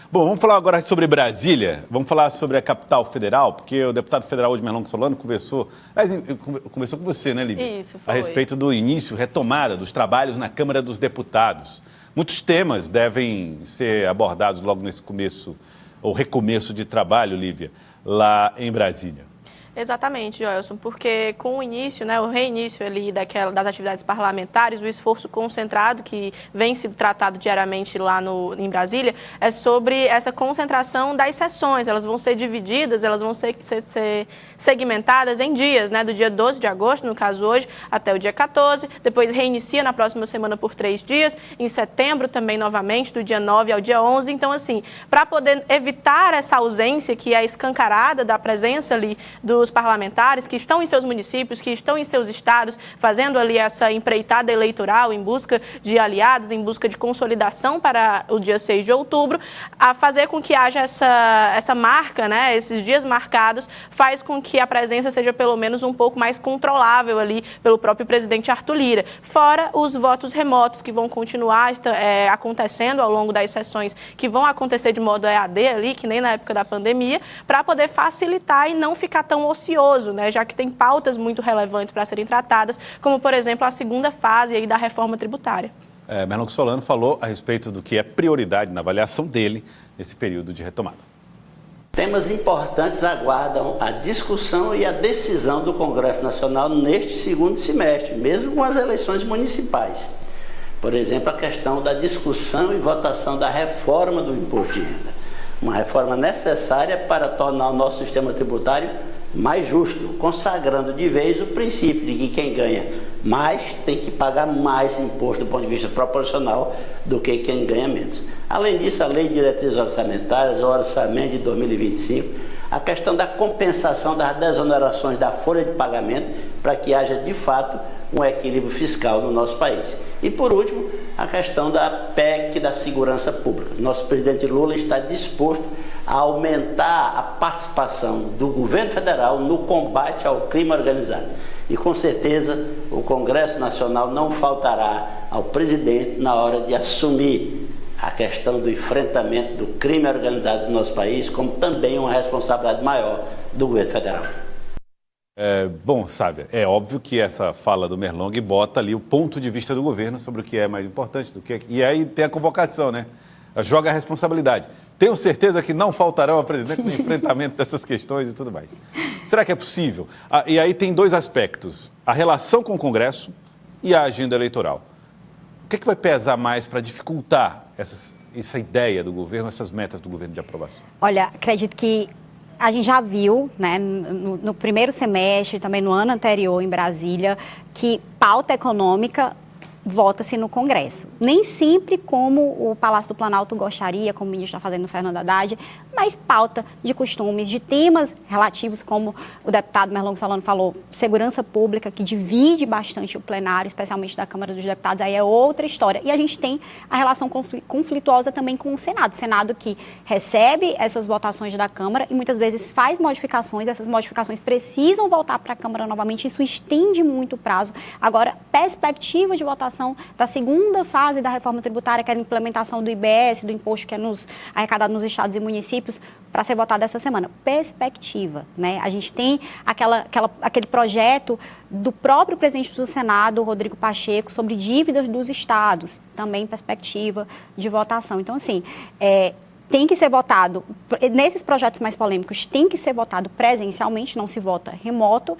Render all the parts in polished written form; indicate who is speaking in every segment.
Speaker 1: Bom, vamos falar agora sobre Brasília, vamos falar sobre a capital federal, porque o deputado federal Odmir Longo Solano conversou com você, né, Lívia?
Speaker 2: Isso, foi.
Speaker 1: A respeito do início, retomada dos trabalhos na Câmara dos Deputados. Muitos temas devem ser abordados logo nesse começo, ou recomeço de trabalho, Lívia, lá em Brasília.
Speaker 2: Exatamente, Joelson, porque com o início, né, o reinício ali das atividades parlamentares, o esforço concentrado que vem sendo tratado diariamente lá em Brasília é sobre essa concentração das sessões. Elas vão ser divididas, elas vão ser segmentadas em dias, né, do dia 12 de agosto, no caso hoje, até o dia 14, depois reinicia na próxima semana por 3 dias, em setembro também novamente, do dia 9 ao dia 11. Então, assim, para poder evitar essa ausência que é escancarada da presença ali dos parlamentares que estão em seus municípios, que estão em seus estados, fazendo ali essa empreitada eleitoral em busca de aliados, em busca de consolidação para o dia 6 de outubro, a fazer com que haja essa marca, né, esses dias marcados, faz com que a presença seja pelo menos um pouco mais controlável ali pelo próprio presidente Arthur Lira. Fora os votos remotos que vão continuar acontecendo ao longo das sessões, que vão acontecer de modo EAD ali, que nem na época da pandemia, para poder facilitar e não ficar tão ocioso, né, já que tem pautas muito relevantes para serem tratadas, como, por exemplo, a segunda fase aí da reforma tributária.
Speaker 1: Odmir Longo Solano falou a respeito do que é prioridade na avaliação dele nesse período de retomada.
Speaker 3: Temas importantes aguardam a discussão e a decisão do Congresso Nacional neste segundo semestre, mesmo com as eleições municipais. Por exemplo, a questão da discussão e votação da reforma do imposto de renda. Uma reforma necessária para tornar o nosso sistema tributário mais justo, consagrando de vez o princípio de que quem ganha mais tem que pagar mais imposto do ponto de vista proporcional do que quem ganha menos. Além disso, a Lei de Diretrizes Orçamentárias, o Orçamento de 2025, a questão da compensação das desonerações da folha de pagamento para que haja, de fato, um equilíbrio fiscal no nosso país. E, por último, a questão da PEC da segurança pública. Nosso presidente Lula está disposto a aumentar a participação do governo federal no combate ao crime organizado. E, com certeza, o Congresso Nacional não faltará ao presidente na hora de assumir a questão do enfrentamento do crime organizado no nosso país, como também uma responsabilidade maior do governo federal.
Speaker 1: Bom, Sávia, é óbvio que essa fala do Merlong bota ali o ponto de vista do governo sobre o que é mais importante do que... E aí tem a convocação, né? Joga a responsabilidade. Tenho certeza que não faltarão a presidente no enfrentamento dessas questões e tudo mais. Será que é possível? E aí tem dois aspectos. A relação com o Congresso e a agenda eleitoral. O que é que vai pesar mais para dificultar essa ideia do governo, essas metas do governo de aprovação?
Speaker 4: Olha, acredito que a gente já viu, né, no primeiro semestre, também no ano anterior em Brasília, que pauta econômica vota-se no Congresso. Nem sempre como o Palácio do Planalto gostaria, como o ministro está fazendo o Fernando Haddad, mas pauta de costumes, de temas relativos, como o deputado Odmir Longo Solano falou, segurança pública, que divide bastante o plenário, especialmente da Câmara dos Deputados, aí é outra história. E a gente tem a relação conflituosa também com o Senado. O Senado que recebe essas votações da Câmara e muitas vezes faz modificações, essas modificações precisam voltar para a Câmara novamente, isso estende muito o prazo. Agora, perspectiva de votação da segunda fase da reforma tributária, que é a implementação do IBS, do imposto que é arrecadado nos estados e municípios, para ser votado essa semana. Perspectiva, né? A gente tem aquele projeto do próprio presidente do Senado, Rodrigo Pacheco, sobre dívidas dos estados, também perspectiva de votação. Então, assim, tem que ser votado, nesses projetos mais polêmicos, tem que ser votado presencialmente, não se vota remoto,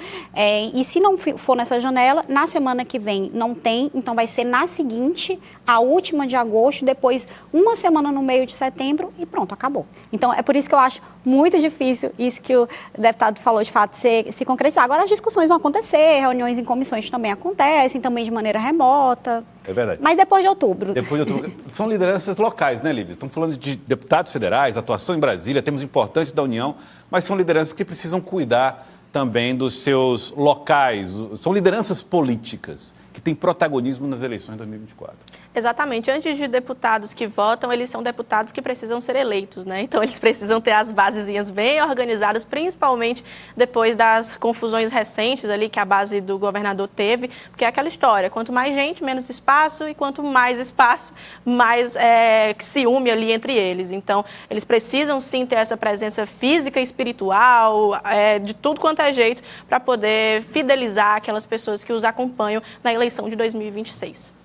Speaker 4: e se não for nessa janela, na semana que vem não tem, então vai ser na seguinte, a última de agosto, depois uma semana no meio de setembro e pronto, acabou. Então é por isso que eu acho muito difícil isso que o deputado falou de fato se concretizar. Agora as discussões vão acontecer, reuniões em comissões também acontecem, também de maneira remota.
Speaker 1: É verdade.
Speaker 4: Mas depois de outubro.
Speaker 1: Depois de outubro. São lideranças locais, né, Lívia? Estamos falando de deputados federais, atuação em Brasília, temas importantes da União, mas são lideranças que precisam cuidar também dos seus locais. São lideranças políticas que têm protagonismo nas eleições de 2024.
Speaker 2: Exatamente. Antes de deputados que votam, eles são deputados que precisam ser eleitos, né? Então, eles precisam ter as basezinhas bem organizadas, principalmente depois das confusões recentes ali que a base do governador teve, porque é aquela história, quanto mais gente, menos espaço, e quanto mais espaço, mais ciúme ali entre eles. Então, eles precisam sim ter essa presença física e espiritual, de tudo quanto é jeito, para poder fidelizar aquelas pessoas que os acompanham na eleição de 2026.